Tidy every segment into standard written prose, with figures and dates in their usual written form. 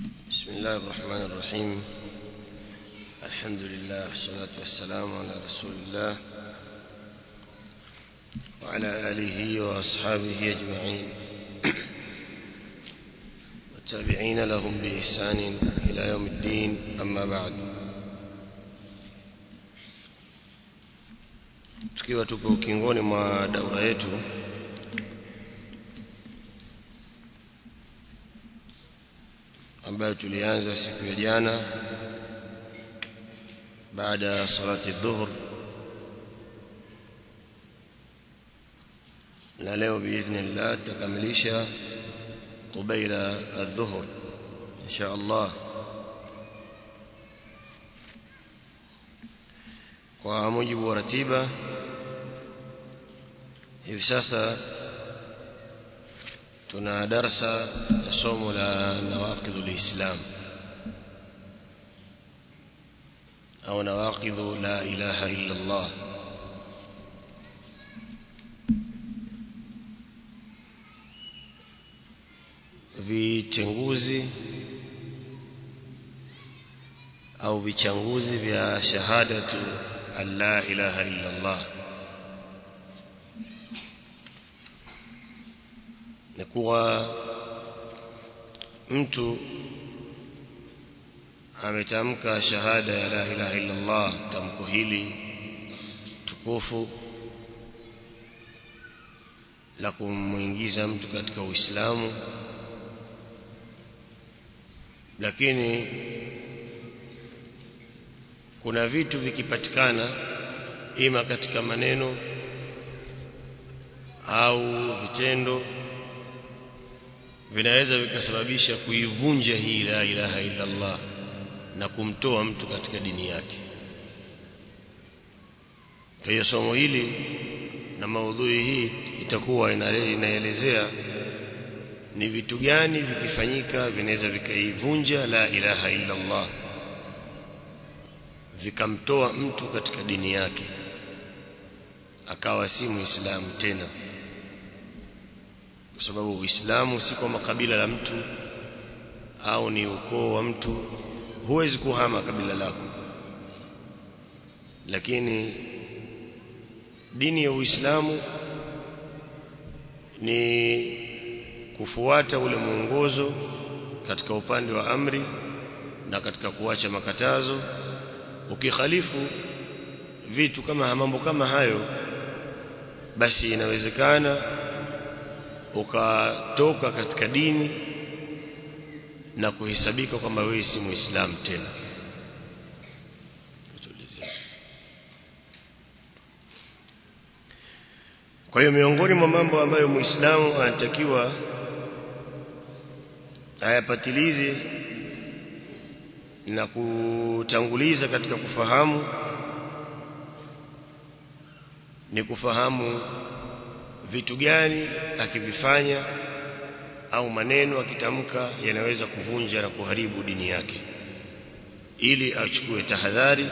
بسم الله الرحمن الرحيم. الحمد لله والصلاة والسلام على رسول الله وعلى آله وأصحابه أجمعين والتابعين لهم بإحسان إلى يوم الدين. أما بعد، tukiwa tupo ukingoni mwa daura yetu ambayo tulianza siku ya jana baada ya salati dhuhur, na leo biidhnillah tutakamilisha qabla adh-dhuhur insha Allah. Kwa mujibu wa ratiba, hivi sasa tuna darasa ya somo la nawaqidul Islam au nawaqidu la ilaha illa Allah. Vitenguzi au vichanguzi vya shahadatu la ilaha illa Allah. Ni kuwa mtu ametamka shahada ya la ilaha illa Allah, tamko hili tukufu la kumuingiza mtu katika Uislamu, lakini kuna vitu vikipatikana ima katika maneno au vitendo vinaweza vikasababisha kuivunja hii la ilaha illa Allah na kumtoa mtu katika dini yake. Kwa hiyo somo hili na maudhui hii itakuwa inaelezea ni vitu gani vikifanyika vinaweza vikaivunja la ilaha illa Allah, vikamtoa mtu katika dini yake akawa si Muislamu tena. Kwa sababu Uislamu si kwa makabila la mtu au ni ukoo wa mtu. Huwezi kuhama kabila lako, lakini dini ya Uislamu ni kufuata ule mwongozo katika upande wa amri na katika kuacha makatazo. Ukikhalifu vitu kama mambo kama hayo, basi inawezekana ukatoka katika dini na kuhesabika kwamba wewe si Muislamu tena. Kwa hiyo miongoni mwa mambo ambayo Muislamu anatakiwa ayapatilize na kutanguliza katika kufahamu ni kufahamu vitu gani akivifanya au maneno akitamka yanaweza kuvunja na kuharibu dini yake, ili achukue tahadhari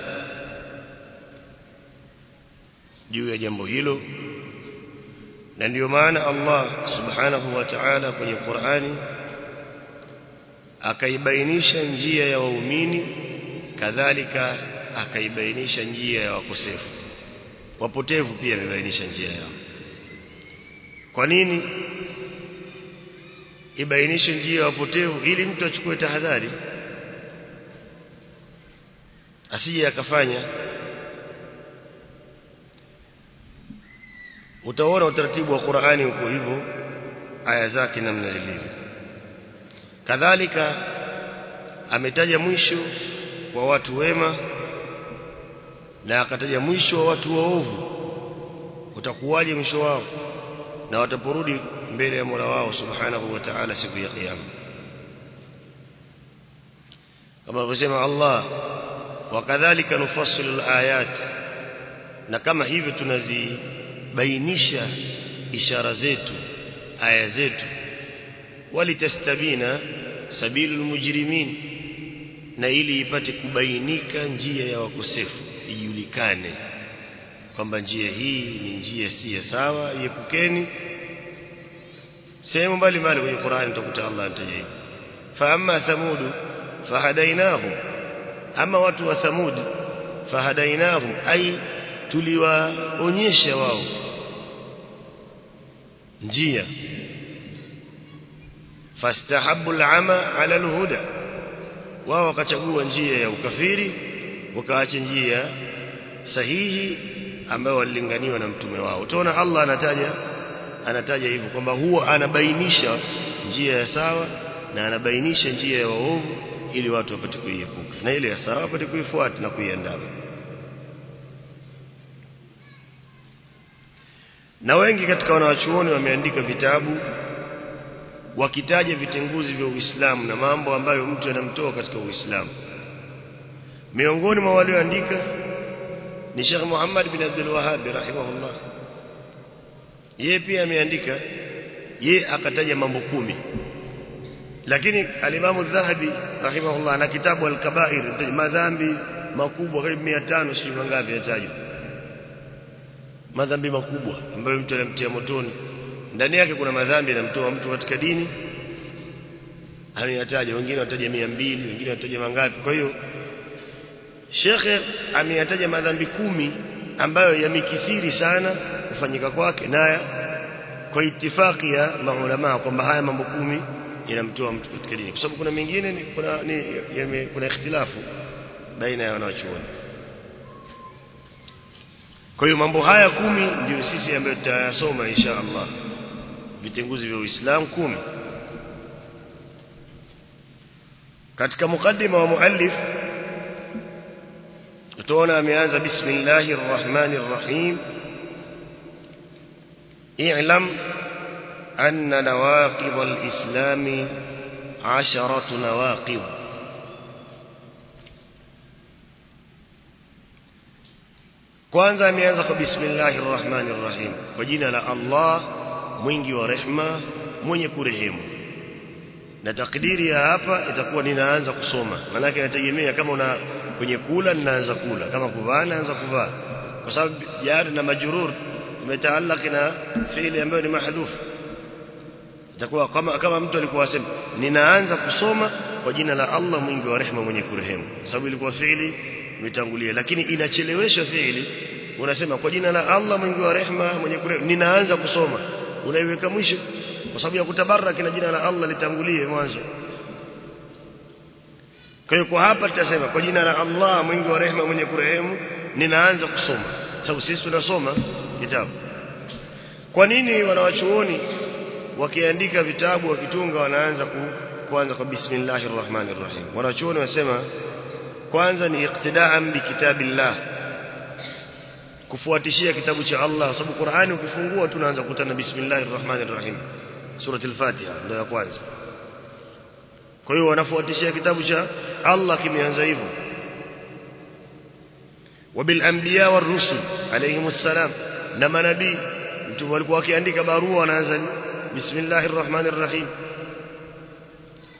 juu ya jambo hilo. Na ndio maana Allah subhanahu wa ta'ala kwenye Qur'ani akaibainisha njia ya waumini, kadhalika akaibainisha njia ya wakosefu. Wapotevu pia amebainisha njia yao. Kwa nini ibainishe njia ya wapotevu? Ili mtu achukue tahadhari asije akafanya. Utaona utaratibu wa Qur'ani uko hivyo, aya zake namna zilivyo. Kadhalika ametaja mwisho wa watu wema na akataja mwisho wa watu waovu. Utakuwaje mwisho wao na wataporudi mbele ya Mola wao subhanahu wa ta'ala siku ya kiyama? Kama alivyosema Allah, wakadhalika nufassilu alayat, na kama hivyo tunazibainisha ishara zetu, aya zetu, walitastabina sabilul mujrimin, na ili ipate kubainika njia ya wakosefu, ijulikane kwamba njia hii ni njia si sawa, iepukeni. Sehemu mbalimbali kwenye Qur'an utakuta Allah anataja fa amma thamud fahadainahum, ama watu wa Thamud fahadainahum ay tuliwaonyesha wao njia, fastahabbu al'ama 'ala al-huda, wao wakachagua njia ya ukafiri wakaacha njia sahihi ambayo walilinganiwa na mtume wao. Utaona Allah anataja hivyo kwamba huwa anabainisha njia ya sawa na anabainisha njia ya waovu ili watu wapate kuiepuka na ile ya sawa wapate kuifuata na kuiandama. Na wengi katika wanawachuoni wameandika vitabu wakitaja vitenguzi vya Uislamu na mambo ambayo mtu anamtoa katika Uislamu. Miongoni mwa walioandika ni Sheikh Muhammad bin Abdul Wahhab rahimahullah. Yeye pia ameandika, yeye akataja mambo 10. Lakini al-Imam al-Dhahabi rahimahullah ana kitabu al-Kaba'ir, madhambi makubwa karibu 500 sio mangapi yatajwa. Madhambi makubwa ambayo mtu anamtia motoni. Ndani yake kuna madhambi yanamtoa mtu katika dini. Ameyataja, wengine wataja 200, wengine wataja mangapi. Kwa hiyo Sheikh ameyataja madhambi 10 ambayo yamekithiri sana kufanyika kwake, na kwa itifaki ya maulama kwamba haya mambo 10 yanamtoa mtu katika dini, kwa sababu kuna mengine kuna ikhtilafu baina ya wanachuoni. Kwa hiyo mambo haya 10 ndio sisi ambayo tutayasoma insha Allah, vitenguzi vya Uislamu 10. Katika mukaddima wa muallif utaona ameanza bismillahir rahmanir rahim, i'lam anna nawaqid al-islam 10 nawaqid. Kwanza ameanza kwa bismillahir rahmanir rahim, kwa jina la Allah mwingi wa rehema mwenye kurehemu. Na takdiri ya hapa itakuwa ninaanza kusoma, maana yake inategemea kama una kwenye kula ninaanza kula, kama kuvaa naanza kuvaa, kwa sababu jar na majrur imetaalaki na fiili ambayo ni mahdhuf. Itakuwa kama mtu alikuwa asema ninaanza kusoma kwa jina la Allah mwingi wa rehema mwenye kurehemu, sababu ilikuwa fiili imetangulia. Lakini inacheleweshwa fiili, unasema kwa jina la Allah mwingi wa rehema mwenye kurehemu ninaanza kusoma, unaiweka mwisho kwa sababu ya kutabaraka na jina la Allah litangulie mwanzo. Kwa hiyo kwa hapa tutasema kwa jina la Allah mwingi wa rehema mwenye kurehemu ninaanza kusoma, sababu sisi tunasoma kitabu. Kwa nini wanawachuoni wakiandika vitabu wakitunga wanaanza kuanza kwa bismillahir rahmanir rahim? Wanawachuoni wasema kwanza ni iqtidaan bi kitabillah, kufuatishia kitabu cha Allah, sababu Qur'ani ukifungua tunaanza kukutana bismillahir rahmanir rahim, surah al-Fatiha ndio ya kwanza. Kwa hiyo wanafuatishia kitabu cha Allah kimeanza hivyo. Wabil anbiya war rusul alayhimus salam, na manabii mtu walikuwa wakiandika barua wanaanza bismillahir rahmanir rahim.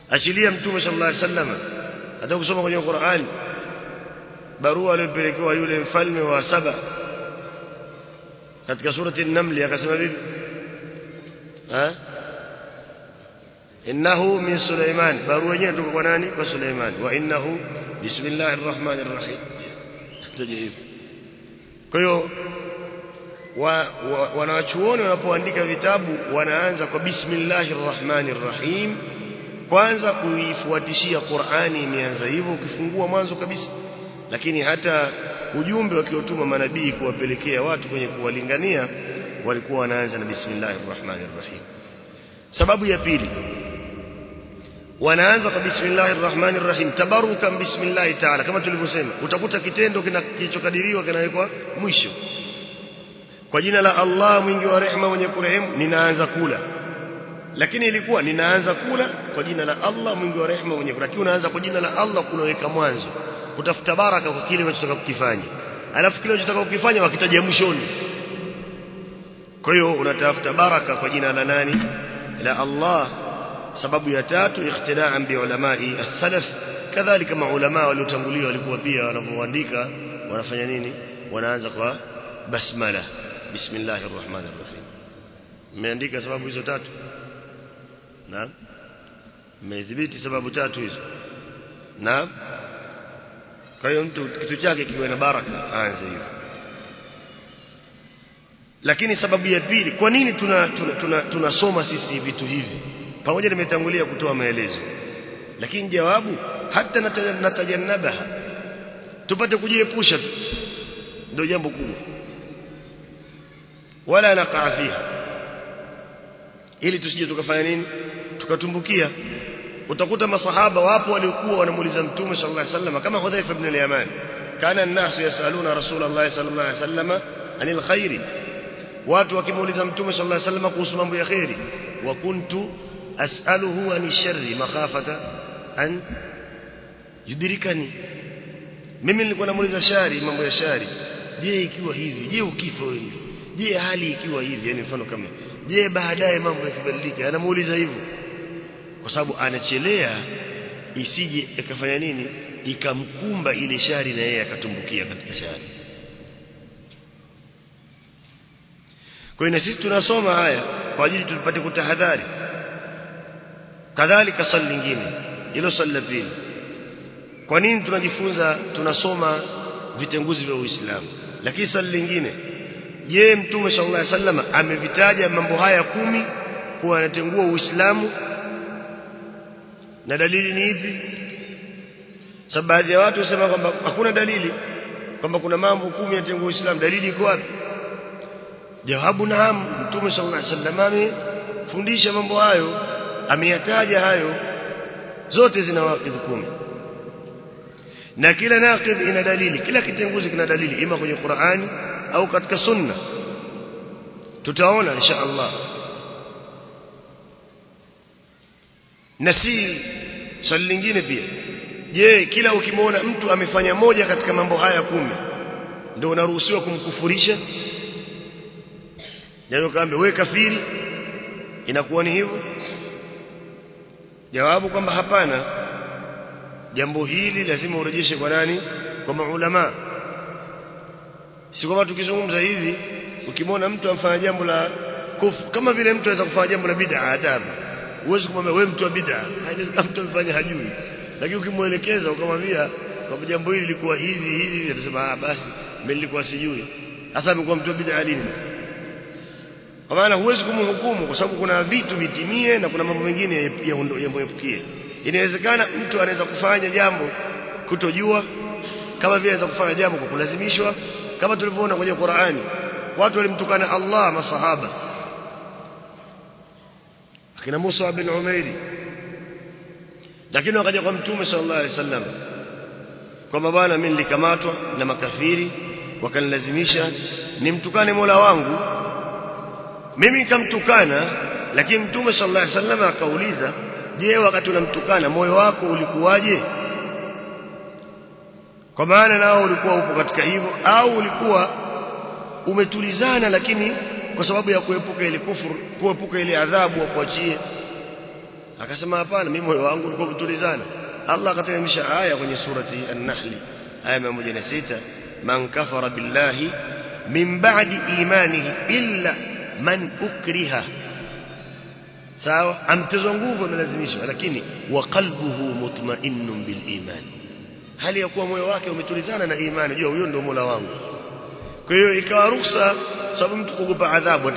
Achilia mtume sallallahu alayhi wasallam hata kusoma kwenye Qur'an barua aliyopelekewa yule mfalme wa Saba katika surati an-Naml akasema vipi? Innahu min Sulaiman, barua yenyewe kutoka kwa nani? Kwa Sulaiman. Wa innahu bismillahir rahmanir rahim. Tajib. Kwa hiyo wanawachuoni wanapoandika vitabu wanaanza kwa bismillahir rahmanir rahim, kwanza kuifuatishia Qur'ani imeanza hivyo ukifungua mwanzo kabisa. Lakini hata ujumbe wakiotuma manabii kuwapelekea watu kwenye kuwalingania walikuwa wanaanza na bismillahir rahmanir rahim. Sababu ya pili, wanaanza kwa bismillahir rahmanir rahim tabarukan bismillah ta'ala, kama tulivyosema utakuta kitendo kilichokadiriwa kinawekwa mwisho. Kwa jina la Allah mwingi wa rehema mwenye kurehemu ninaanza kula, lakini ilikuwa ninaanza kula kwa jina la Allah mwingi wa rehema mwenye kurehemu, lakini unaanza kwa jina la Allah kunaweka mwanzo kutafuta baraka kwa kile unachotaka kukifanya, alafu kile unachotaka kukifanya wakitaja mwishoni. Kwa hiyo unatafuta baraka kwa jina la nani? La Allah. Sababu ya tatu iqtidaan bi ulamai as-salaf, kadhalika maulama waliotangulia walikuwa pia wanapoandika wanafanya nini? Wanaanza kwa basmala, bismillahir rahmanir rahim. Umeandika sababu hizo tatu? Naam. Mmedhibiti sababu tatu hizo. Na kwa hiyo mtu kitu chake kiwe na baraka aanze hivyo. Lakini sababu ya pili, kwa nini tunasoma sisi vitu hivi? Pamoja nimetangulia kutoa maelezo, lakini jawabu hata natajannabaha, tupate kujiepusha tu, ndio jambo kubwa. Wala nakaa fiha, ili tusije tukafanya nini, tukatumbukia. Utakuta masahaba wapo waliokuwa wanamuuliza Mtume sallallahu alaihi wasallam, kama Hudhaifa ibn al-Yaman, kana an-nasu yasaluna Rasulullah sallallahu alaihi wasallam anil khairi, watu wakimuuliza Mtume sallallahu alaihi wasallam kuhusu mambo ya khairi, wa kuntu as'aluhu an sharri makhafata an yudrikani, mimi nilikuwa namuuliza shari, mambo ya shari. Je, ikiwa hivi, je ukifa hivi, je hali ikiwa hivi, yani mfano kama, je baadaye mambo yakibadilika, anamuuliza hivyo kwa sababu anachelea isije ikafanya nini, ikamkumba ile shari na yeye akatumbukia katika shari. Kwa hiyo sisi tunasoma haya kwa ajili tupate kutahadhari. Kadhalika swali lingine, hilo swali la pili, kwa nini tunajifunza, tunasoma vitenguzi vya Uislamu? Lakini swali lingine, je, Mtume sallallahu alaihi wasallam amevitaja mambo haya 10 kuwa yanatengua Uislamu, na dalili ni ipi? Sababu baadhi ya watu husema kwamba hakuna dalili kwamba kuna mambo 10 yanatengua Uislamu. Dalili iko wapi? Jawabu, naam, Mtume sallallahu alaihi wasallam amefundisha mambo hayo, ameyataja hayo, zote zina waqidh 10, na kila naqidh ina dalili, kila kitenguzi kina dalili, ima kwenye Qur'ani au katika Sunna. Tutaona insha Allah. Na si swali lingine pia, je, kila ukimwona mtu amefanya moja katika mambo haya 10 ndio unaruhusiwa kumkufurisha? Ndio kaambia wewe kafiri, inakuwa ni hivyo? Jawabu kwamba hapana. Jambo hili lazima urejeshe kwa nani? Kwa maulama. Si kwamba tukizungumza hivi ukimwona mtu amfanya jambo la kufuru, kama vile mtu anaweza kufanya jambo la bid'a, hata huwezi kumwambia wewe mtu wa bid'a, kama mtu amfanya hajui. Lakini ukimuelekeza ukamwambia kwamba jambo hili lilikuwa hivi, atasema basi mimi nilikuwa sijui. Sasa amekuwa mtu wa bid'a lini? Kwa maana huwezi kumhukumu, kwa sababu kuna vitu vitimie na kuna mambo mengine yamuepukie. Inawezekana mtu anaweza kufanya jambo kutojua, kama vile anaweza kufanya jambo kwa kulazimishwa, kama tulivyoona kwenye Qur'ani watu walimtukana Allah masahaba, akina Musa bin Umairi, lakini wakaja kwa Mtume sallallahu alaihi wasallam kwamba bwana, mimi nilikamatwa na makafiri wakanilazimisha nimtukane Mola wangu. Mimi nikamtukana, lakini Mtume sallallahu alaihi wasallam akauliza, je, wakati unamtukana moyo wako ulikuwaje? Kwa maana nao ulikuwa upo katika hivyo, au ulikuwa umetulizana, lakini kwa sababu ya kuepuka ile kufuru, kuepuka ile adhabu wakuachie? Akasema hapana, mimi moyo wangu ulikuwa umetulizana. Allah akateremsha aya kwenye surati An-Nahl, aya 106, man kafara billahi min ba'di imanihi illa man ukriha. Sawa, amtezwa nguvu, amelazimishwa, lakini wa qalbuhu mutma'innun bil iman, hali ya kuwa moyo wake umetulizana na imani, jua huyo ndio Mola wangu. Kwa hiyo ikawa ruhusa, sababu mtu kuogopa adhabu,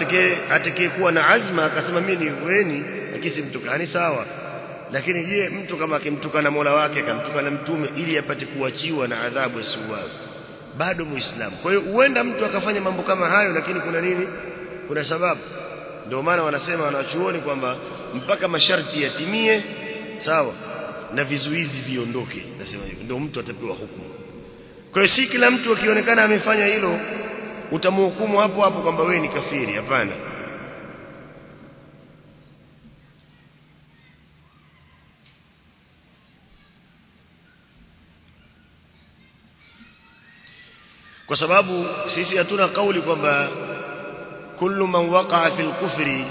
atakaye kuwa na azma akasema mimi ni weni lakini simtukani, sawa. Lakini je, mtu kama akimtukana Mola wake, akamtukana Mtume ili apate kuachiwa na adhabu asiuawe, bado Muislamu. Kwa hiyo huenda mtu akafanya mambo kama hayo, lakini kuna nini? Kuna sababu. Ndio maana wanasema wanachuoni kwamba mpaka masharti yatimie, sawa, na vizuizi viondoke, nasema hivyo, ndio mtu atapewa hukumu. Kwa hiyo si kila mtu akionekana amefanya hilo utamhukumu hapo hapo kwamba wewe ni kafiri, hapana. Kwa sababu sisi hatuna kauli kwamba kullu man waqa'a fil kufri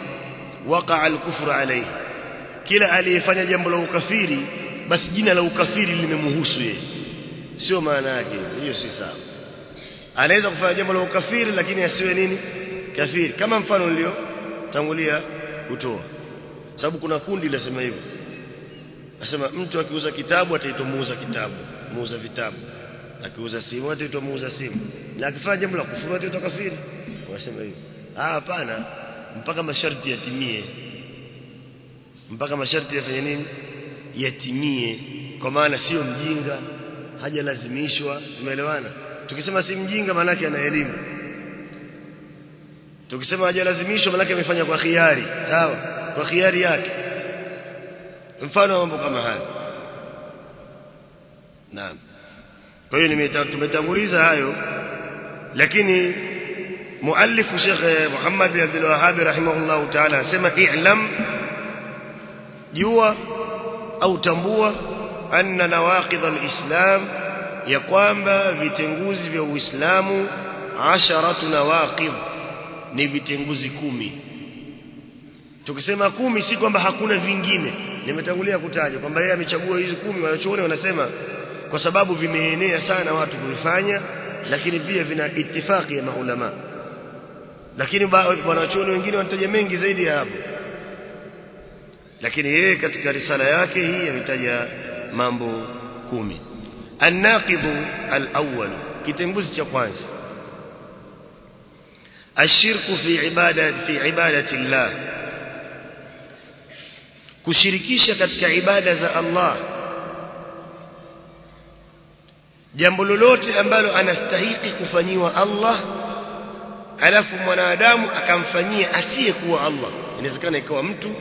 waqa'a al-kufru alayhi, kila aliyefanya jambo la ukafiri basi jina la ukafiri limemhusu yeye. Sio maana yake hiyo, si sawa. Anaweza kufanya jambo la ukafiri lakini asiwe nini? Kafiri, kama mfano nilio tangulia kutoa. Sababu kuna kundi linasema hivyo, Asema mtu akiuza kitabu ataitwa muuza kitabu, muuza vitabu. Akiuza simu ataitwa muuza simu. Na akifanya jambo la kufuru ataitwa kafiri. Wasema hivyo. Hapana, mpaka masharti yatimie. Mpaka masharti yafanye nini? Yatimie. Kwa maana sio mjinga, hajalazimishwa. Tumeelewana? Tukisema si mjinga maana yake ana elimu. Tukisema hajalazimishwa maana yake amefanya kwa khiari. Sawa? Kwa khiari yake. Mfano mambo kama haya. Naam. Kwa hiyo tumetanguliza hayo, lakini muallifu Sheikh Muhammad bin Abdul Wahhab rahimahullah ta'ala asema i'lam, jua au tambua, anna nawaqidh al-islam, ya kwamba vitenguzi vya Uislamu 10 nawaqidh, ni vitenguzi 10. Tukisema 10 si kwamba hakuna vingine. Nimetangulia kutaja kwamba yeye amechagua hizi 10. Wanachoona wanasema kwa sababu vimeenea sana watu kuvifanya, lakini pia vina itifaki ya maulama. Lakini wanachuoni wengine wanataja mengi zaidi ya hapo. Lakini yeye katika risala yake hii ametaja mambo 10. An-naqidhu al-awwal, kitenguzi cha kwanza, ashirku fi ibadati Allah, kushirikisha katika ibada za Allah. Jambo lolote ambalo anastahili kufanyiwa Allah alafu mwanadamu akamfanyia asiyekuwa Allah. Inawezekana ikawa mtu,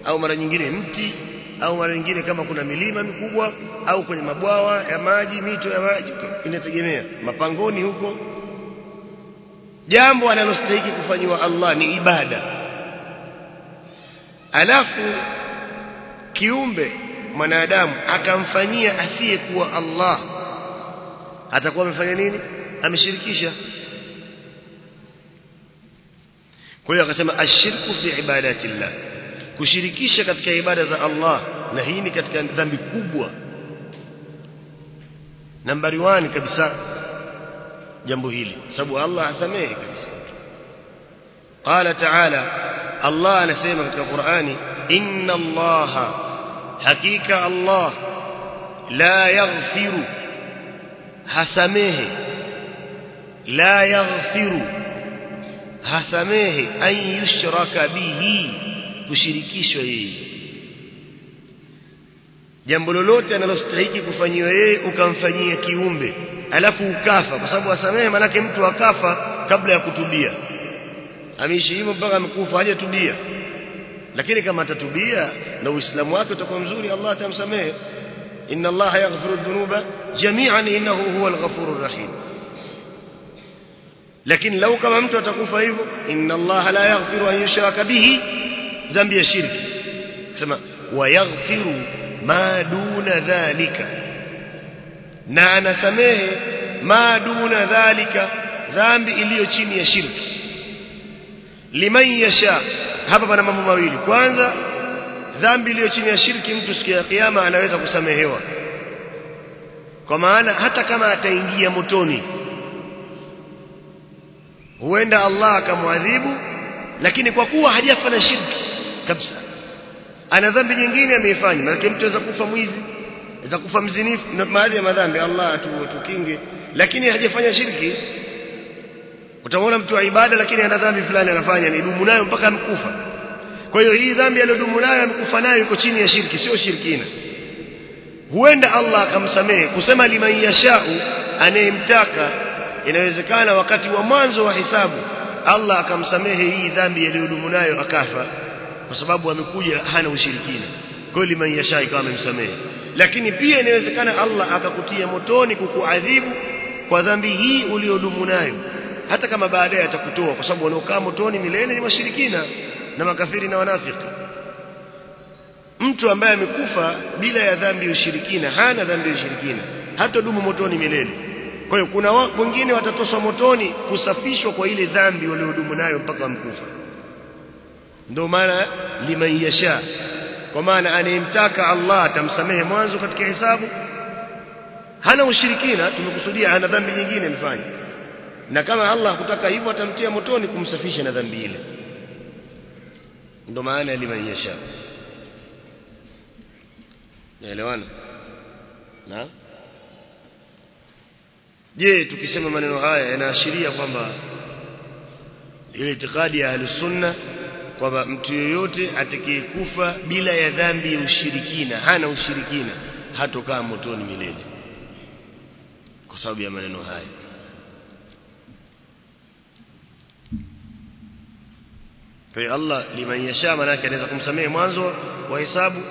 au mara nyingine mti, au mara nyingine kama kuna milima mikubwa, au kwenye mabwawa ya maji, mito ya maji, inategemea, mapangoni huko. Jambo analostahili kufanyiwa Allah ni ibada, alafu kiumbe mwanadamu akamfanyia asiyekuwa Allah, atakuwa amefanya nini? Ameshirikisha. Kwa hiyo akasema ashirku fi ibadatillah, kushirikisha katika ibada za Allah, na hii ni katika dhambi kubwa nambari 1 kabisa jambo hili, sababu Allah hasamehi kabisa. Qala ta'ala, Allah anasema katika Qur'ani, inna Allaha, hakika Allah, la yaghfiru, hasamehe, la yaghfiru, hasamehe, an yushraka bihi, kushirikishwa yeye. Jambo lolote analostahili kufanyiwa yeye ukamfanyia kiumbe alafu ukafa, kwa sababu hasamehe maana mtu akafa kabla ya kutubia, ameishi hivyo mpaka amekufa hajatubia. Lakini kama atatubia na Uislamu wake utakuwa mzuri, Allah atamsamehe. inna Allah yaghfiru dhunuba jami'an innahu huwal ghafurur rahim. Lakini lau kama mtu atakufa hivyo, inna Allah la yaghfiru an yushraka bihi, dhambi ya shirki, sema wa yaghfiru ma duna dhalika, na anasamehe ma duna dhalika, dhambi iliyo chini ya shirki, liman yasha. Hapa pana mambo mawili. Kwanza, dhambi iliyo chini ya shirki mtu siku ya kiyama anaweza kusamehewa, kwa maana hata kama ataingia motoni huenda Allah akamwadhibu, lakini kwa kuwa hajafanya shirki kabisa, ana dhambi nyingine ameifanya. Maana mtu anaweza kufa mwizi, anaweza kufa mzinifu, na baadhi ya madhambi Allah atukinge, lakini hajafanya shirki. Utaona mtu wa ibada lakini ana dhambi fulani anafanya, ni dumu nayo mpaka amekufa. Kwa hiyo hii dhambi aliyodumu nayo amekufa nayo iko chini ya shirki, sio shirkina. Huenda Allah akamsamehe. Kusema liman yashau, anayemtaka, inawezekana wakati wa mwanzo wa hisabu Allah akamsamehe hii dhambi aliyodumu nayo akafa, kwa sababu amekuja hana ushirikina. Kwa hiyo liman yasha ikawa amemsamehe. Lakini pia inawezekana Allah akakutia motoni kukuadhibu kwa dhambi hii uliyodumu nayo, hata kama baadaye atakutoa, kwa sababu wanaokaa motoni milele ni washirikina na makafiri na wanafiki. Mtu ambaye amekufa bila ya dhambi ya ushirikina, hana dhambi ya ushirikina, hata dumu motoni milele. Kwa hiyo kuna wengine watatoswa motoni kusafishwa kwa ile dhambi waliodumu nayo mpaka wamkufa. Ndio maana liman yasha, kwa maana anayemtaka Allah atamsamehe mwanzo katika hisabu, hana ushirikina, tumekusudia hana dhambi nyingine amefanya, na kama Allah hakutaka hivyo atamtia motoni kumsafisha na dhambi ile. Ndio maana liman yasha. naelewana na je tukisema maneno haya yanaashiria kwamba ile itikadi ya Ahlus Sunna kwamba mtu yoyote atakayekufa bila ya dhambi ya ushirikina, hana ushirikina, hatokaa motoni milele kwa sababu ya maneno haya? Kwa hiyo Allah liman yasha, manake anaweza kumsamehe mwanzo wa hesabu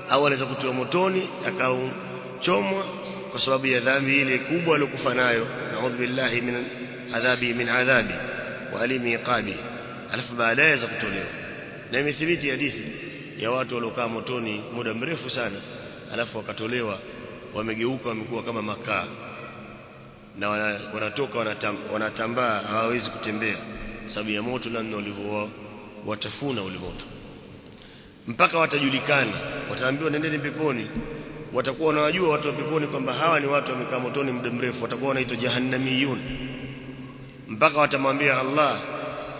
au anaweza kutoa motoni akachomwa kwa sababu ya dhambi ile kubwa aliyokufa nayo. Naudhu billahi min adhabi wa alimi iqabi. Alafu baadaye za kutolewa. Na imethibiti hadithi ya watu waliokaa motoni muda mrefu sana, alafu wakatolewa, wamegeuka, wamekuwa kama makaa, na wanatoka wanatambaa, hawawezi kutembea sababu ya moto na ulivyo watafuna ule moto, mpaka watajulikana, wataambiwa nendeni peponi. Watakuwa wanawajua watu wa peponi kwamba hawa ni watu wamekaa motoni muda mrefu, watakuwa wanaitwa jahannamiyun, mpaka watamwambia Allah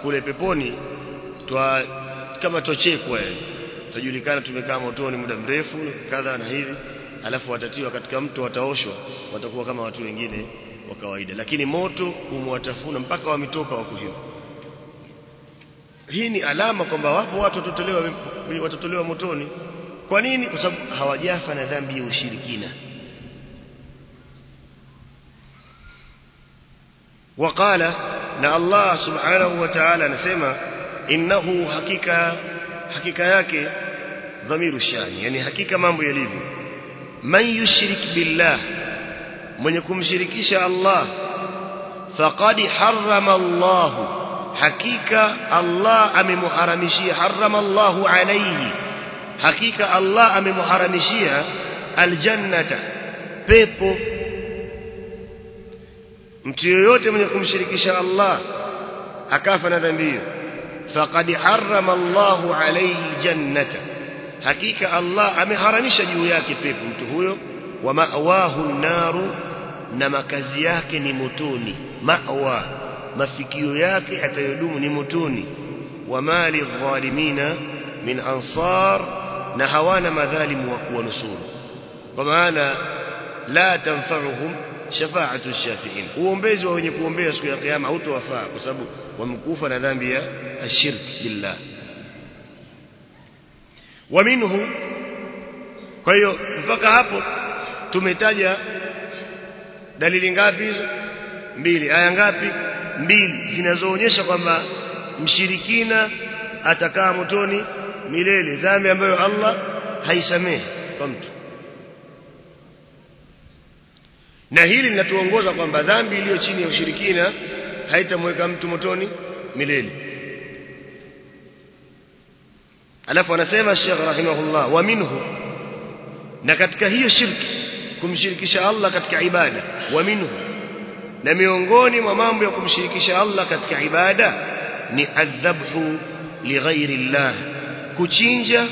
kule peponi kama tochekwa, tutajulikana tumekaa motoni muda mrefu kadha na hivi, alafu watatiwa katika mto, wataoshwa, watakuwa kama watu wengine wa kawaida, lakini moto umewatafuna mpaka wametoka wako hivyo. Hii ni alama kwamba wapo watu watatolewa motoni. Kwa nini? Kwa sababu hawajafa na dhambi ya ushirikina. Waqala, na Allah subhanahu wa ta'ala anasema, innahu hakika yake dhamiru shani, yani hakika mambo yalivyo, man yushrik billah, mwenye kumshirikisha Allah, faqad harrama Allah, hakika Allah amemuharamishia, harrama Allahu alayhi, hakika Allah amemuharamishia aljannata, pepo. Mtu yoyote mwenye kumshirikisha Allah akafa na dhambi hiyo, faqad harrama Allahu alayhi aljannata, hakika Allah ameharamisha juu yake pepo mtu huyo. Wa ma'wahu an-naru, na makazi yake ni motoni. Ma'wa, mafikio yake atayodumu ni motoni. Wa mali dhalimina min ansar, na hawana madhalimu wa kuwanusuru. Kwa maana la tanfa'uhum shafa'atu shafi'in, uombezi wa wenye kuombea siku ya kiyama hutowafaa, kwa sababu wamekufa na dhambi ya ashirk billah. Wa minhu, kwa hiyo mpaka hapo tumetaja dalili ngapi hizo? Mbili. Aya ngapi? Mbili zinazoonyesha kwamba mshirikina atakaa motoni milele, dhambi ambayo Allah haisamehe kwa mtu. Na hili linatuongoza kwamba dhambi iliyo chini ya ushirikina haitamweka mtu motoni milele. Alafu anasema Sheikh rahimahullah, wa minhu, na katika hiyo shirki, kumshirikisha Allah katika ibada, wa minhu, na miongoni mwa mambo ya kumshirikisha Allah katika ibada ni adhabhu lighairi Allah, kuchinja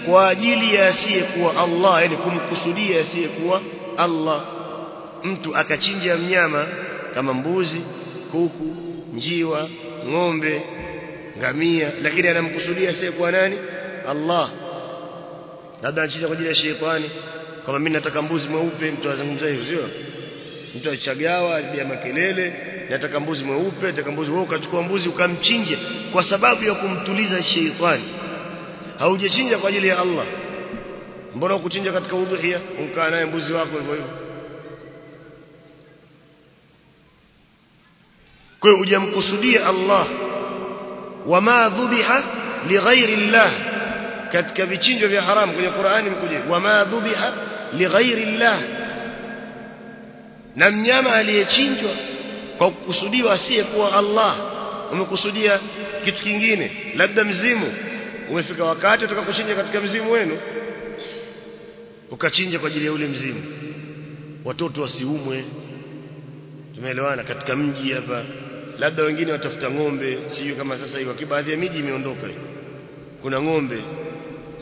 kwa ajili ya asiyekuwa Allah, yani kumkusudia asiyekuwa Allah. Mtu akachinja mnyama kama mbuzi, kuku, njiwa, ng'ombe, ngamia, lakini anamkusudia asiyekuwa nani? Allah. Labda anachinja kwa ajili ya shetani, kama mimi nataka mbuzi mweupe, mtu azungumza hivyo, sio? Mtu achagawa ya makelele, nataka mbuzi mweupe, nataka mbuzi, wewe ukachukua mbuzi ukamchinja kwa sababu ya kumtuliza shetani. Haujachinja kwa ajili ya Allah. Mbona ukuchinja katika udhuhia, ukaa naye mbuzi wako hivyo hivyo? Kwa hiyo hujamkusudia Allah. Wama dhubiha lighairi Allah, katika vichinjo vya haramu kwenye Qur'ani mkuje wama dhubiha lighairi Allah, na mnyama aliyechinjwa kwa kukusudiwa asiyekuwa Allah, umekusudia kitu kingine, labda mzimu. Umefika wakati utaka kuchinja katika mzimu wenu, ukachinja kwa ajili ya ule mzimu, watoto wasiumwe. Tumeelewana? Katika mji hapa labda wengine watafuta ng'ombe, sio kama sasa hivi baadhi ya miji imeondoka, kuna ng'ombe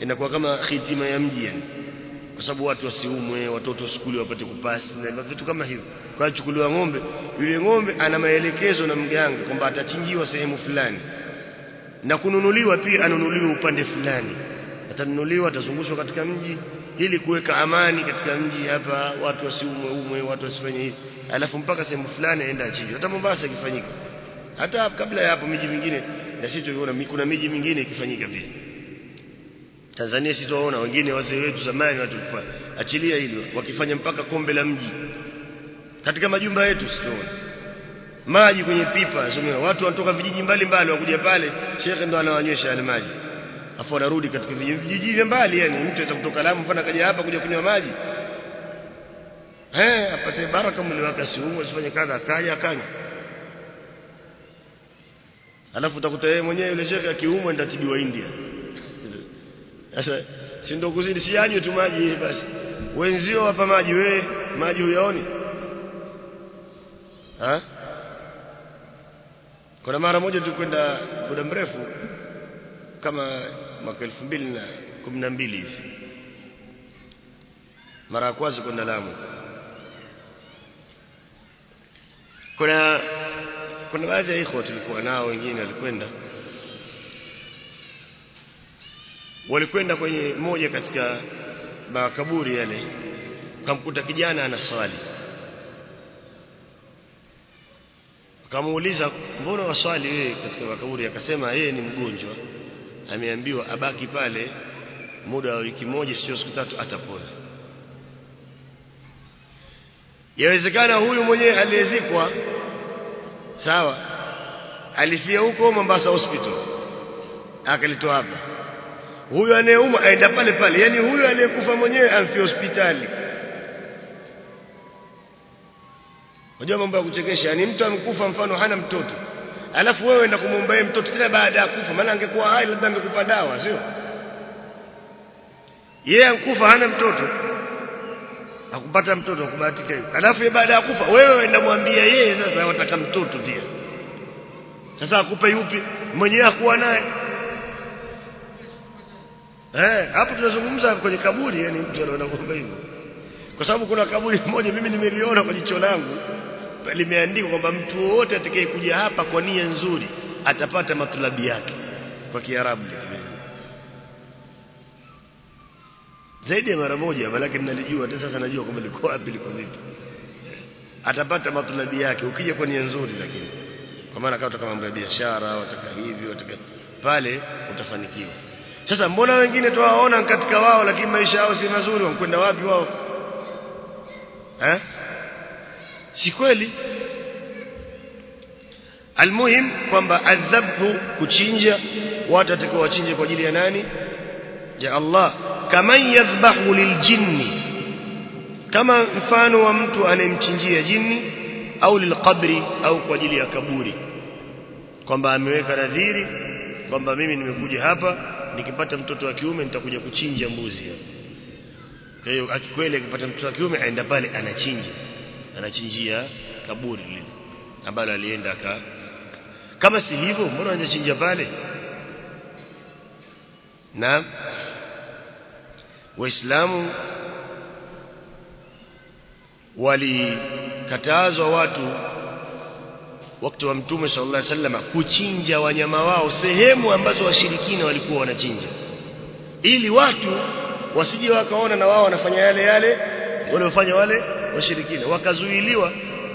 inakuwa kama hitima ya mji, yani kwa sababu watu wasiumwe, watoto shule wapate kupasi na vitu kama hivyo. Kwa chukuliwa ng'ombe, yule ng'ombe ana maelekezo na mganga kwamba atachinjiwa sehemu fulani, na kununuliwa pia anunuliwe upande fulani, atanunuliwa, atazungushwa katika mji, ili kuweka amani katika mji hapa, watu wasiumwe, watu wasifanye hivi, alafu mpaka sehemu fulani aenda achinjwe. Hata Mombasa ikifanyika, hata kabla ya hapo miji mingine, na sisi tuliona kuna miji mingine ikifanyika pia. Tanzania sisi tunaona wengine wazee wetu zamani watu achilia hilo, wakifanya mpaka kombe la mji katika majumba yetu. Sio maji kwenye pipa, sio watu wanatoka vijiji mbalimbali wakuja pale, shekhe ndo anawanywesha yale maji, afu anarudi katika vijiji vya mbali. Yani mtu anaweza kutoka Lamu mfano kaja hapa kuja kunywa maji, apate baraka mwili wake, asiumwe, asifanye kadha, akaja akanywa. Alafu utakuta yeye mwenyewe yule shekhe akiumwa ndatibiwa India. Sasa si ndo kuzidi, si anywe tu maji basi, wenzio hapa maji, wewe maji huyaoni? Kuna mara moja tulikwenda muda mrefu kama mwaka 2012 hivi, mara ya kwanza kwenda Lamu. Kuna baadhi ya ikhwa tulikuwa nao, wengine walikwenda kwenye moja katika makaburi yale, kamkuta kijana anaswali. Akamuuliza, mbona waswali wewe katika makaburi? Akasema yeye ni mgonjwa, ameambiwa abaki pale muda wa wiki moja, sio siku 3, atapona. Yawezekana huyu mwenyewe aliyezikwa, sawa, alifia huko Mombasa hospital, akalitoa hapa. Huyu anayeumwa aenda pale pale, yani huyu aliyekufa mwenyewe amfia hospitali. Unajua mambo ya kuchekesha, yani mtu amekufa mfano hana mtoto, alafu wewe enda kumwomba yeye mtoto tena baada ya kufa. Maana angekuwa hai labda angekupa dawa, sio? Yeye ankufa hana mtoto, akupata mtoto kubahatika hiyo, alafu yeye baada ya kufa wewe enda mwambia yeye sasa wataka mtoto pia. Sasa akupe yupi? Mwenyewe akuwa naye. Hapo tunazungumza kwenye kaburi, yani mtu anaona kwamba hivyo. Kwa sababu kuna kaburi moja mimi nimeliona kwa jicho langu, limeandikwa kwamba mtu wote atakayekuja hapa kwa nia nzuri atapata matulabi yake, kwa Kiarabu zaidi ya mara moja, lakini nalijua hata sasa, najua kwamba liko wapi, liko vipi. Atapata matulabi yake ukija kwa nia nzuri, lakini kwa maana kama mambo ya biashara, wataka hivi, wataka pale, utafanikiwa. Sasa mbona wengine tuwaona katika wao lakini maisha yao si mazuri? Wanakwenda wapi wao? Si kweli. Almuhim kwamba adhabhu, kuchinja, watu watakao wachinje kwa ajili ya nani? Ya Allah. Kama yadhbahu liljinni, kama mfano wa mtu anemchinjia jini, au lilqabri, au kwa ajili ya kaburi, kwamba ameweka nadhiri kwamba mimi nimekuja hapa, nikipata mtoto wa kiume nitakuja kuchinja mbuzi. Kwa hiyo akikweli akipata mtoto wa kiume aenda pale anachinjia kaburi lile ambalo alienda kama si hivyo mbona anachinja pale? Na Waislamu walikatazwa watu wakati wa Mtume sallallahu alaihi wasallam kuchinja wanyama wao sehemu ambazo washirikina walikuwa wanachinja, ili watu wasije wakaona na wao wanafanya yale waliofanya wale washirikina, wakazuiliwa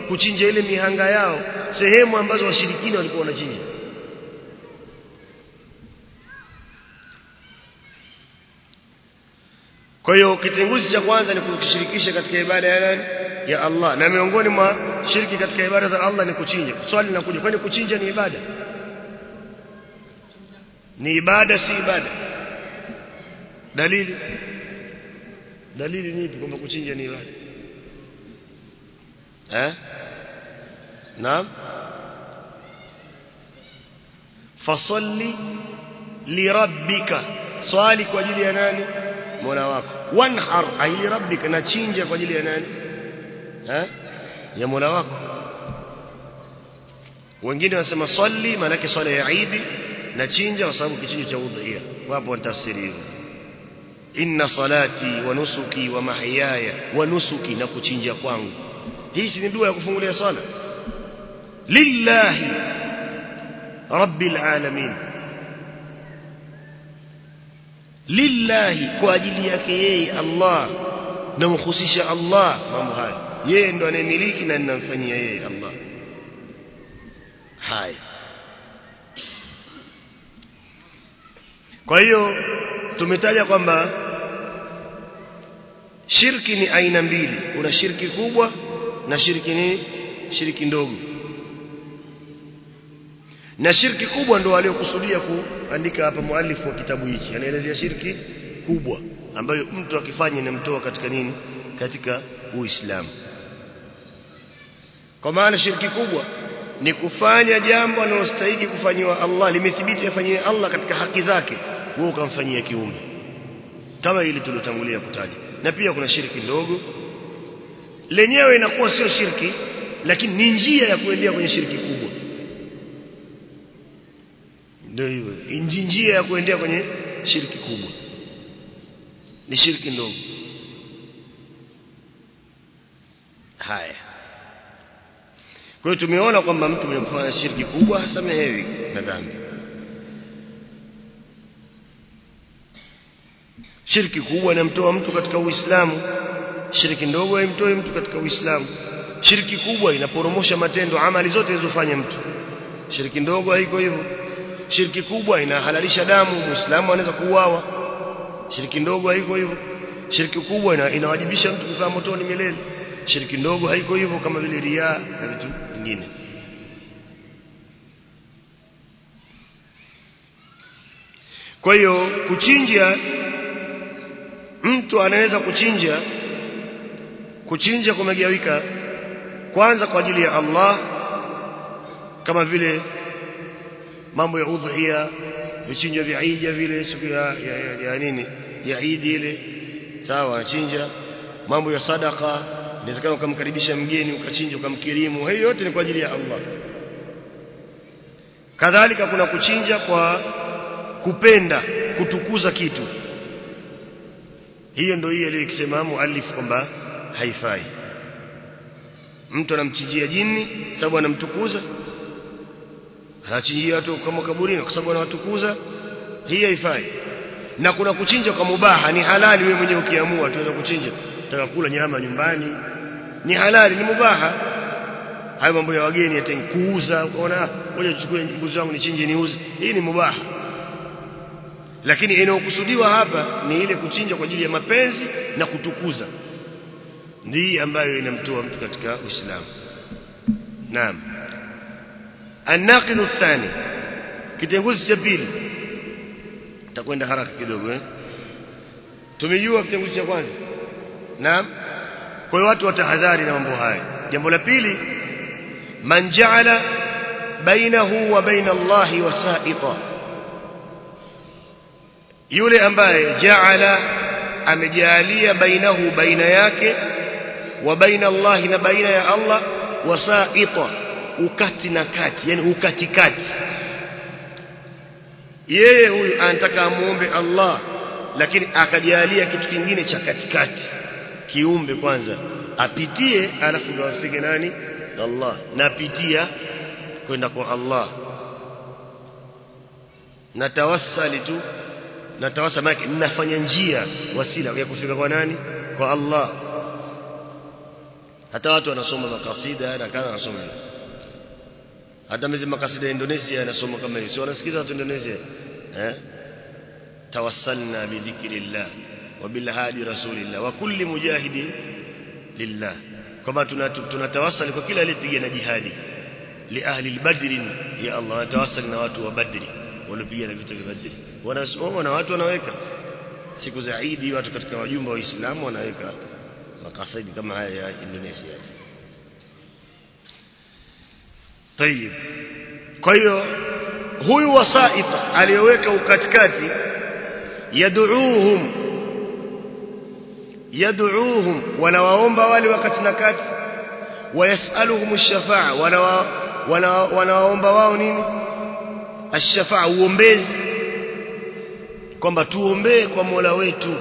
kuchinja ile mihanga yao sehemu ambazo washirikina walikuwa wanachinja. Kwa hiyo kitenguzi cha kwanza ni kushirikisha katika ibada ya nani? Ya Allah. Na miongoni mwa shirki katika ibada za Allah ni kuchinja. Swali linakuja, kwani kuchinja ni ibada? Ni ibada si ibada? Dalili ni ipi kwamba kuchinja ni ibada? Naam. Fasalli lirabbika, swali kwa ajili ya nani? Mola wako. Wanhar li rabbika, na chinja kwa ajili ya nani? Ya Mola wako. Wengine wanasema swali maana yake swala ya Eid, na chinja kwa sababu kichinjo cha udhiya. Wapo tafsiri hizo. Inna salati wa nusuki wa mahyaya wa nusuki, na kuchinja kwangu. Hii si dua ya kufungulia sala. Lillahi rabbil alamin. lillahi, kwa ajili yake yeye Allah, na mkhusisha Allah mambo haya, yeye ndo anayemiliki na ninamfanyia yeye Allah. Haya, kwa hiyo tumetaja kwamba shirki ni aina mbili, kuna shirki kubwa na shirki ndogo. Na shirki kubwa ndo aliyokusudia kuandika hapa muallif wa kitabu hiki, anaelezea shirki kubwa ambayo mtu akifanya inamtoa katika nini, katika Uislamu. Kwa maana shirki kubwa ni kufanya jambo analostahili kufanyiwa Allah, limethibiti afanyiwe Allah katika haki zake, wewe ukamfanyia kiumbe, kama ile tulotangulia kutaja. Na pia kuna shirki ndogo, lenyewe inakuwa sio shirki, lakini ni njia ya kuendea kwenye shirki kubwa. Ndio hiyo njia ya kuendea kwenye shirki kubwa, ni shirki ndogo. Haya, kwa hiyo tumeona kwamba mtu mwenye kufanya shirki kubwa hasamehewi na dhambi. Shirki kubwa inamtoa mtu katika Uislamu, shirki ndogo haimtoi mtu katika Uislamu. Shirki kubwa inaporomosha matendo, amali zote zilizofanya mtu. Shirki ndogo haiko hivyo. Shirki kubwa inahalalisha damu, Muislamu anaweza kuuawa. Shirki ndogo haiko hivyo. Shirki kubwa inawajibisha mtu kukaa motoni milele. Shirki ndogo haiko hivyo, kama vile riya na vitu vingine. Kwa hiyo kuchinja, mtu anaweza kuchinja kumegawika. Kwanza kwa ajili ya Allah, kama vile mambo ya udhiya, vichinjo vya Eid vile siku ya nini, ya Eid ile, sawa, anachinja. Mambo ya sadaka, inawezekana ukamkaribisha mgeni ukachinja ukamkirimu, hiyo yote ni kwa ajili ya Allah. Kadhalika kuna kuchinja kwa kupenda, kutukuza kitu. Hiyo ndio ile ikisema muallif kwamba haifai. Mtu anamchinjia jini sababu anamtukuza, anachinjia watu kama kaburini kwa sababu anawatukuza, hii haifai. Na kuna kuchinja kwa mubaha, ni halali. Wewe mwenyewe ukiamua tuweza kuchinja, nataka kula nyama nyumbani, ni halali, ni mubaha. Hayo mambo ya wageni atakuuza, unaona, ngoja tuchukue mbuzi wangu nichinje niuze, hii ni mubaha. Lakini inayokusudiwa hapa ni ile kuchinja kwa ajili ya mapenzi na kutukuza, ndiyo ambayo inamtoa mtu katika Uislamu. Naam. An-naqid ath-thani, kitenguzi cha pili. Tutakwenda haraka kidogo Tumejua kitenguzi cha kwanza. Naam. Kwa hiyo watu watahadhari na mambo haya. Jambo la pili, man ja'ala bainahu wa baina Allahi wasa'ita, yule ambaye ja'ala, amejalia, bainahu, baina yake, wa baina Allahi, na baina ya Allah, wasa'ita, ukati na kati, yani ukatikati. Yeye huyu anataka amuombe Allah, lakini akajalia kitu kingine cha katikati, kiumbe kwanza apitie, alafu ndo afike nani? Allah. Napitia kwenda kwa Allah, natawassali tu, natawassa maana ninafanya njia, wasila ya kufika kwa nani? Kwa Allah. Hata watu wanasoma makasida na kana wanasoma, hata mzee makasida ya Indonesia anasoma kama hiyo, sio? Wanasikiza watu Indonesia, tawassalna bi dhikrillah wa bil hadi rasulillah wa kulli mujahidin lillah, kama tunatawassali kwa kila aliyepigana jihadi, li ahli al-badr, ya Allah, tawassal na watu wa Badri waliopigana vita vya Badri. Wanasoma na watu wanaweka siku za Eid, watu katika wajumbe wa Uislamu wanaweka makasidi kama haya ya Indonesia. Tayib. Kwa hiyo huyu wasaita aliyoweka ukatikati, yad'uuhum, wanawaomba wale wakati na kati, wayasaluhum ash-shafa'a, wanawaomba wao nini? Ash-shafa'a, uombezi, kwamba tuombee kwa Mola wetu.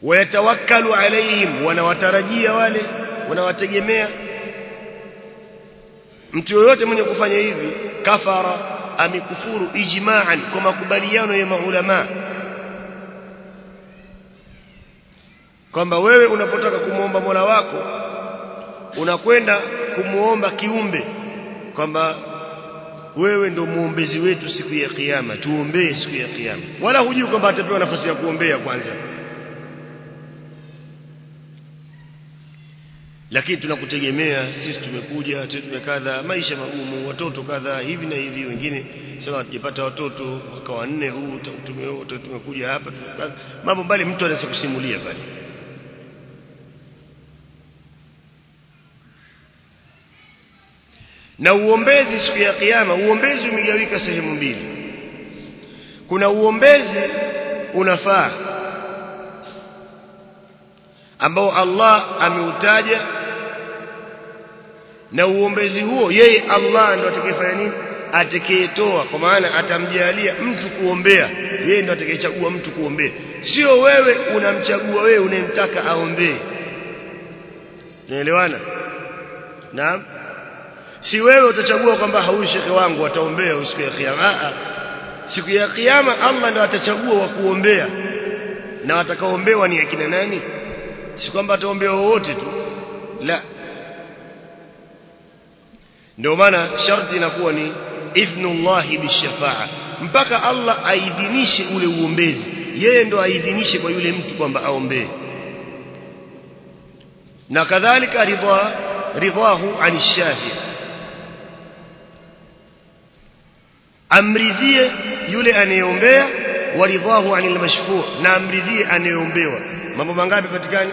Wayatawakkalu alaihim, wanawatarajia wale, wanawategemea. Mtu yoyote mwenye kufanya hivi kafara, amekufuru ijma'an kwa makubaliano ya maulama kwamba wewe unapotaka kumuomba Mola wako unakwenda kumuomba kiumbe kwamba wewe ndio muombezi wetu siku ya kiyama, tuombee siku ya kiyama, wala hujui kwamba atapewa nafasi ya kuombea kwanza. Lakini tunakutegemea sisi, tumekuja tumekadha, maisha magumu, watoto kadha hivi na hivi, wengine sema tujapata watoto mwaka wa 4 huu, tumekuja hapa, mambo mbali mtu anaweza kusimulia pale. Na uombezi siku ya kiyama, uombezi umegawika sehemu mbili. Kuna uombezi unafaa ambao Allah ameutaja, na uombezi huo yeye Allah ndo atakayefanya nini, atakayetoa, kwa maana atamjalia mtu kuombea, yeye ndo atakayechagua mtu kuombea, sio wewe unamchagua wewe unayemtaka aombee. Unaelewana? Naam. Si wewe utachagua kwamba huyu shekhi wangu ataombea siku ya kiyama. Siku ya kiyama Allah ndo atachagua wa kuombea, na watakaoombewa ni akina nani? Si kwamba ataombea wote tu, la. Ndio maana sharti inakuwa ni idhnullahi bishafa'a, mpaka Allah aidhinishe ule uombezi, yeye ndo aidhinishe kwa yule mtu kwamba aombee. Na kadhalika ridhahu anishafi, amridhie yule anayeombea, waridhahu anil mashfu', na amridhie anayeombewa. Mambo mangapi patikani?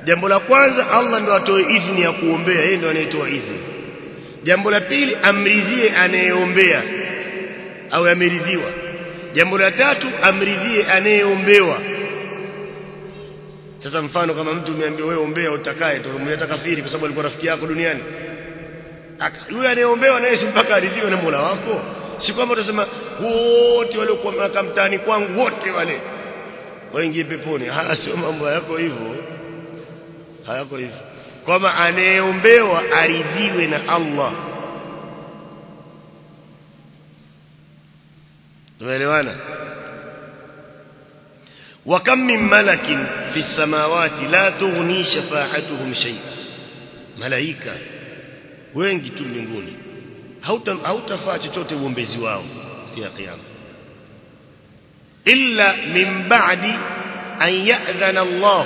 Jambo la kwanza, Allah ndo atoe idhini ya kuombea, yeye ndo anayetoa idhini. Jambo la pili, amridhie anayeombea au ameridhiwa. Jambo la tatu, amridhie anayeombewa. Sasa mfano kama mtu umeambiwa wewe ombea utakaye, ndio umeleta kafiri kwa sababu alikuwa rafiki yako duniani, yule anayeombewa naye si mpaka aridhiwe na Mola wako? Si kwamba utasema wote waliokuwa maka mtaani kwangu wote wale waingie peponi. Sio mambo yako hivyo, hayako hivyo. Kama anayeombewa aridhiwe na Allah. Tumeelewana? Wa kam min malakin fi samawati la tughni shafa'atuhum shay'a, malaika wengi tu mbinguni hautafaa chochote uombezi wao ya kiyama, illa min ba'di an ya'dhana Allah,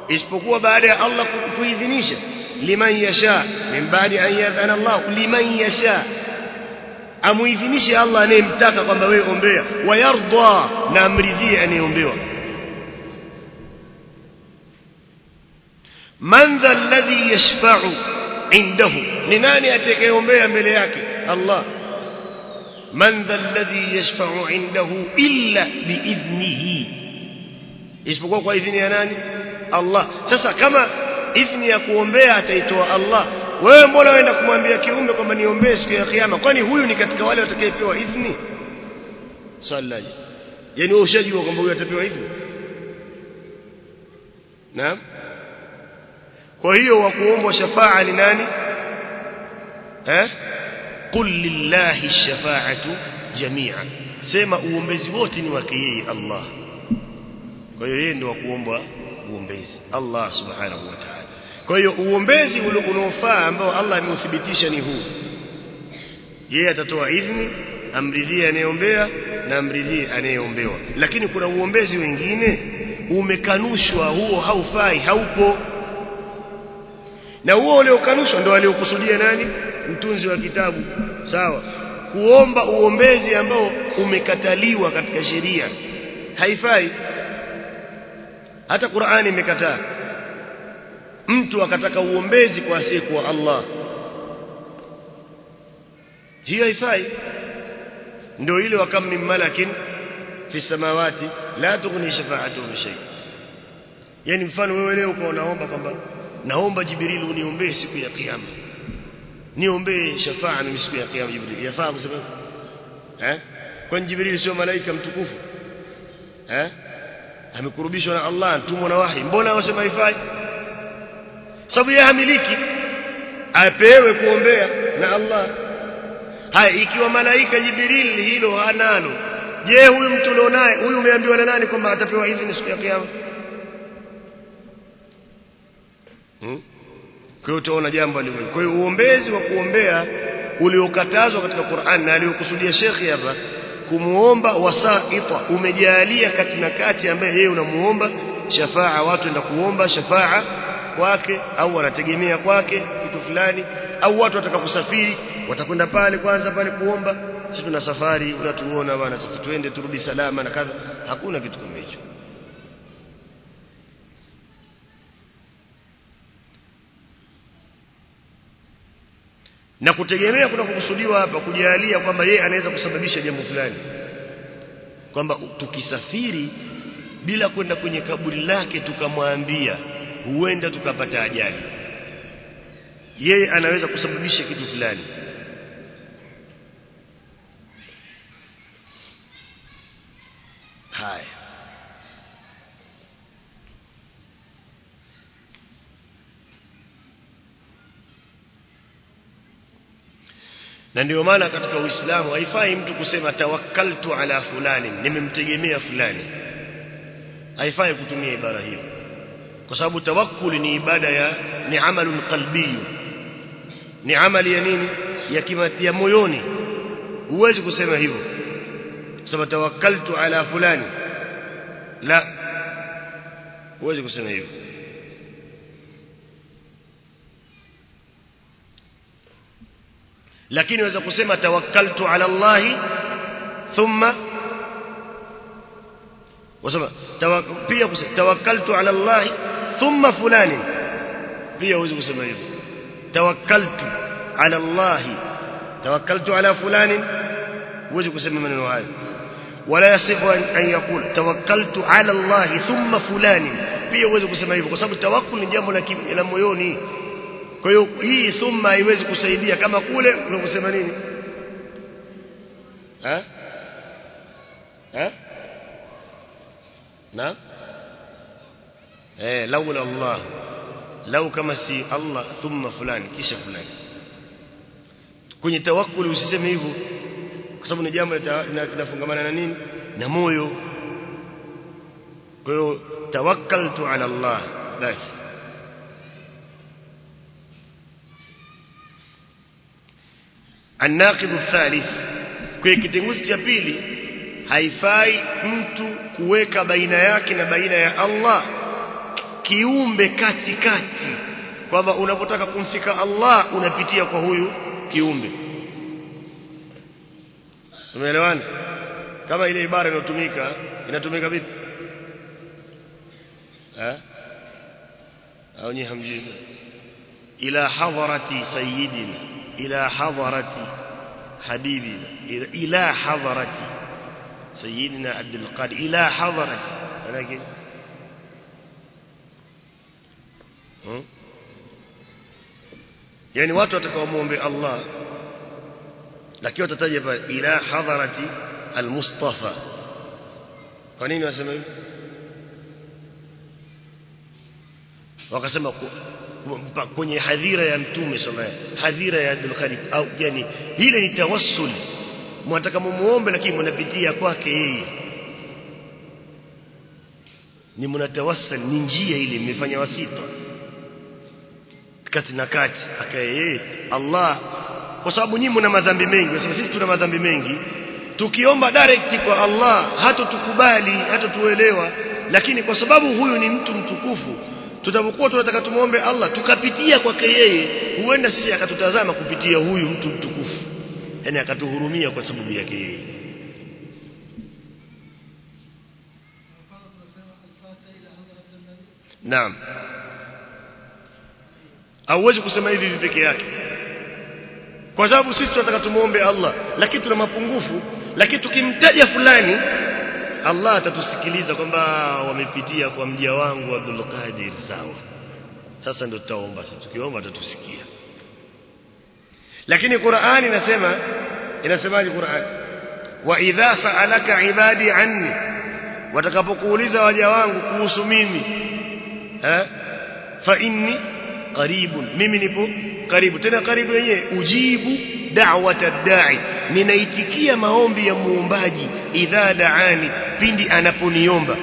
isipokuwa baada ya Allah kuidhinisha, liman yasha, min ba'di an ya'dhana Allah liman yasha, amuidhinishe Allah anayemtaka kwamba wewe ombea, wayarda, na amridhie anayeombewa. Man dha alladhi yashfa'u indahu, ni nani atakayeombea mbele yake? Allah. Man dha alladhi yashfa'u indahu illa biidhnihi, isipokuwa kwa idhini ya nani? Allah. Sasa kama idhini ya kuombea ataitoa Allah, wewe mbona waenda kumwambia kiumbe kwamba niombee siku ya kiyama? Kwani huyu ni katika wale watakayepewa idhini? Sallaji, yani wewe ushajua kwamba huyu atapewa idhini? Naam. Kwa hiyo wa kuomba shafaa ni nani? Qul lillahi shafa'atu jami'an, sema uombezi wote ni wake yeye Allah. Kwa hiyo yeye ndio wa kuomba uombezi, Allah subhanahu wa ta'ala. Kwa hiyo uombezi unaofaa ambao Allah ameuthibitisha ni huu, yeye atatoa idhini, amridhie anayeombea na amridhie anayeombewa. Lakini kuna uombezi wengine umekanushwa, huo haufai, haupo. Na huo uliokanushwa ndio aliokusudia nani? Mtunzi wa kitabu. Sawa, kuomba uombezi ambao umekataliwa katika sheria haifai. Hata Qur'ani imekataa. Mtu akataka uombezi kwa asiyekuwa Allah, hiyo haifai. Ndio ile wa kam min malakin fi samawati la tughni shafa'atuhum shay. Yani mfano wewe leo uko unaomba kwamba naomba Jibril uniombee siku ya kiyama, niombee shafaa mimi siku ya kiyama. Jibril yafaa kusema kwani Jibril sio malaika mtukufu? Amekurubishwa na Allah, mtumwa na wahi, mbona wasema haifai? Sababu yeye hamiliki apewe kuombea na Allah. Haya, ikiwa malaika Jibril hilo hanalo, je, huyu mtu ulionaye huyu umeambiwa na nani kwamba atapewa idhini siku ya kiyama? Kwa hiyo utaona jambo hilo. Kwa hiyo uombezi wa kuombea uliokatazwa katika Qur'an na aliyokusudia Sheikh hapa kumuomba wasaita, umejalia kati na kati ambaye yeye unamuomba shafaa, watu enda kuomba shafaa kwake au wanategemea kwake kitu fulani, au watu wataka kusafiri watakwenda pale kwanza pale kuomba, sisi tuna safari unatuona bwana, sasa tuende turudi salama na kadha. Hakuna kitu kama hicho. Na kutegemea kuna kukusudiwa hapa kujalia kwamba yeye anaweza kusababisha jambo fulani, kwamba tukisafiri bila kwenda kwenye kaburi lake tukamwambia huenda tukapata ajali, yeye anaweza kusababisha kitu fulani. Haya, na ndio maana katika Uislamu haifai mtu kusema tawakkaltu ala fulani, nimemtegemea fulani. Haifai kutumia ibara hiyo, kwa sababu tawakkul ni ibada ni amalun qalbi, ni amali ya nini, ya moyoni. Huwezi kusema hivyo kusema tawakkaltu ala fulani, la, huwezi kusema hivyo. Lakini waweza kusema tawakkaltu ala Allah thumma, wasema pia kusema tawakkaltu ala Allah thumma fulani, pia huwezi kusema hivyo. Tawakkaltu ala Allah, tawakkaltu ala fulani, huwezi kusema maneno hayo. Wala yasifu an yaqul tawakkaltu ala Allah thumma fulani, pia huwezi kusema hivyo, kwa sababu tawakkul ni jambo la moyoni. Kwa hiyo hii thumma haiwezi kusaidia kama kule unakusema nini? Na laula Allah, lau kama si Allah thumma fulani kisha fulani. Kwenye tawakkul usiseme hivyo, kwa sababu ni jambo linafungamana na nini? Na moyo. Kwa hiyo tawakkaltu ala Allah basi. الناقض الثالث, kwa kitenguzi cha pili, haifai mtu kuweka baina yake na baina ya Allah kiumbe katikati, kwamba unapotaka kumfika Allah unapitia kwa huyu kiumbe. Umeelewana? Kama ile ibara inatumika vipi? Au ni hamjui? Ila hadarati sayyidina, إلى حضرة حبيبنا، إلى حضرة سيدنا عبد القادر، إلى حضرة. ولكن يعني watu watakaomuombe Allah, lakini watataja ila hadarati al-Mustafa. Kwa nini wasema hivyo? Wakasema kwenye hadhira ya Mtume sallallahu alaihi wasallam, hadhira ya Abdul Qadir, au yani ile ni tawassul. Mwataka mumuombe lakini mnapitia kwake yeye, ni mnatawassal, ni njia ile mmefanya wasita kati na kati akaye yeye Allah, kwa sababu nyinyi mna madhambi mengi. Kwa sababu sisi tuna madhambi mengi, tukiomba direct kwa Allah hatotukubali, hatotuelewa. Lakini kwa sababu huyu ni mtu mtukufu, tutapokuwa tunataka tumuombe Allah tukapitia kwake yeye, huenda sisi akatutazama kupitia huyu mtu mtukufu, yani akatuhurumia kwa sababu yake yeye. Naam, hauwezi kusema hivi peke yake, kwa sababu sisi tunataka tumuombe Allah lakini tuna mapungufu. Lakini tukimtaja fulani, Allah atatusikiliza kwamba wamepitia kwa mja wangu Abdul Qadir, sawa. Sasa ndio tutaomba, sisi tukiomba atatusikia. Lakini Qur'ani inasemaje Qur'ani? Wa idha sa'alaka ibadi anni, watakapokuuliza waja wangu kuhusu mimi, fa inni qaribun, mimi nipo karibu. Tena karibu yenyewe ujibu da'wata ad-da'i, ninaitikia maombi ya muombaji idha da'ani, pindi anaponiomba.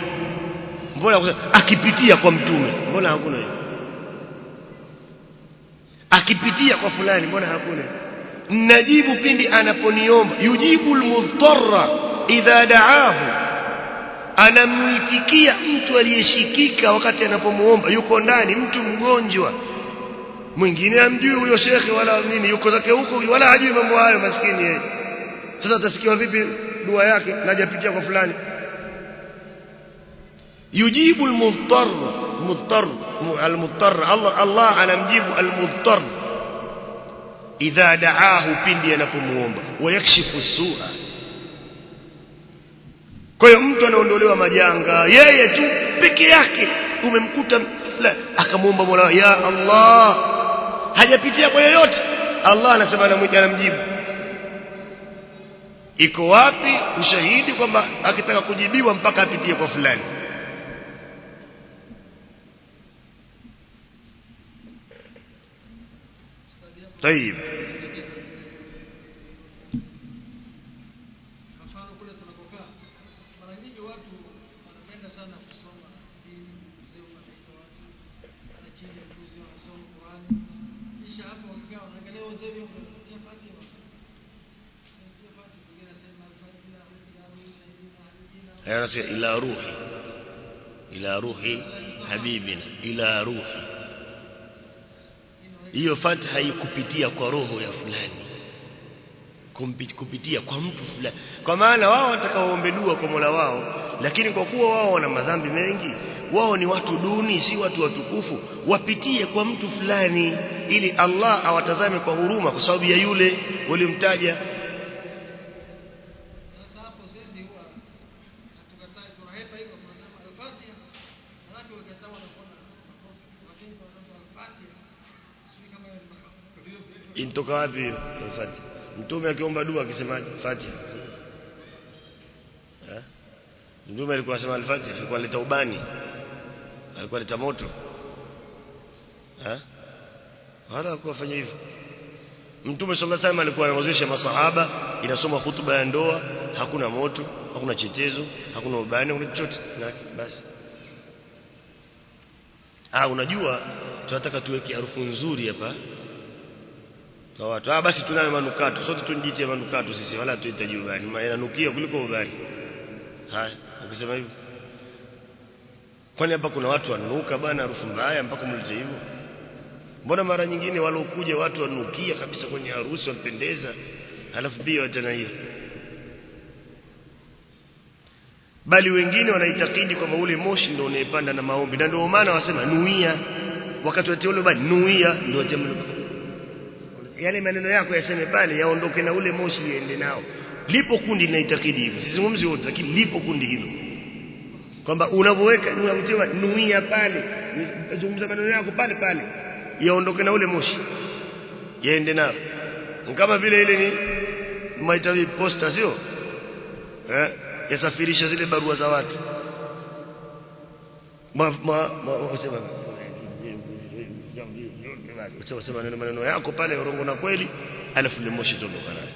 Mbona akipitia kwa mtume, mbona hakuna hiyo? Akipitia kwa fulani, mbona hakuna? Najibu pindi anaponiomba. Yujibu al-mudtarra idha da'ahu, anamuitikia mtu aliyeshikika wakati anapomuomba. Yuko ndani mtu mgonjwa, mwingine amjui huyo shekhi wala nini, yuko zake huko wala hajui mambo hayo, maskini yeye. Sasa utasikia vipi dua yake najapitia kwa fulani? Yujibu al-mudtarr, Allah anamjibu al-mudtarr idha da'ahu, pindi anapomuomba. Wayakshifu as-su'a, kwa hiyo mtu anaondolewa majanga, yeye tu peke yake. Umemkuta akamuomba Mola, ya Allah, hajapitia kwa yoyote, Allah anasema anamjibu. Iko wapi ushahidi kwamba akitaka kujibiwa mpaka apitie kwa fulani? Tayeb, anasema ila ruhi habibina, ila ruhi. Hiyo fatha haikupitia kwa roho ya fulani, kupitia kwa mtu fulani. Kwa maana wao watakaoombe dua kwa Mola wao, lakini kwa kuwa wao wana madhambi mengi, wao ni watu duni, si watu watukufu, wapitie kwa mtu fulani ili Allah awatazame kwa huruma kwa sababu ya yule waliomtaja. Intoka wapi Fatiha? Mtume akiomba dua akisemaje Fatiha? Mtume alikuwa anasema al-Fatiha, alikuwa analeta ubani, alikuwa analeta moto. Wala kufanya hivyo. Mtume sallallahu alaihi wasallam alikuwa anawazesha masahaba, inasoma hutuba ya ndoa, hakuna moto, hakuna chetezo, hakuna ubani, hakuna chochote, basi. Unajua tunataka tuweke harufu nzuri hapa kwa watu. Basi tunayo manukato, sote tunjitie manukato sisi, wala tuhitaji ubani, inanukia kuliko ubani. Ukisema hivyo, kwani hapa kuna watu wanuka bana harufu mbaya mpaka mlete hivyo? Mbona mara nyingine walokuja watu wanukia kabisa kwenye harusi, wapendeza, halafu pia watana hivyo? Bali wengine wanaitakidi kwamba ule moshi ndio unayepanda na maombi, na ndio maana wasema nuia, wakati wa teolo bali nuia ndio yale maneno yako yaseme pale, yaondoke na ule moshi iende nao. Lipo kundi linaitakidi hivyo, sizungumzi wote, lakini lipo kundi hilo kwamba unapoweka unamtiwa nuia pale, zungumza maneno yako pale pale, yaondoke na ule moshi yaende nao. Kama vile ile ni maitawi posta, sio yasafirisha zile barua za watu. Usema maneno yako pale urongo na kweli, alafu ile moshi tondoka nayo.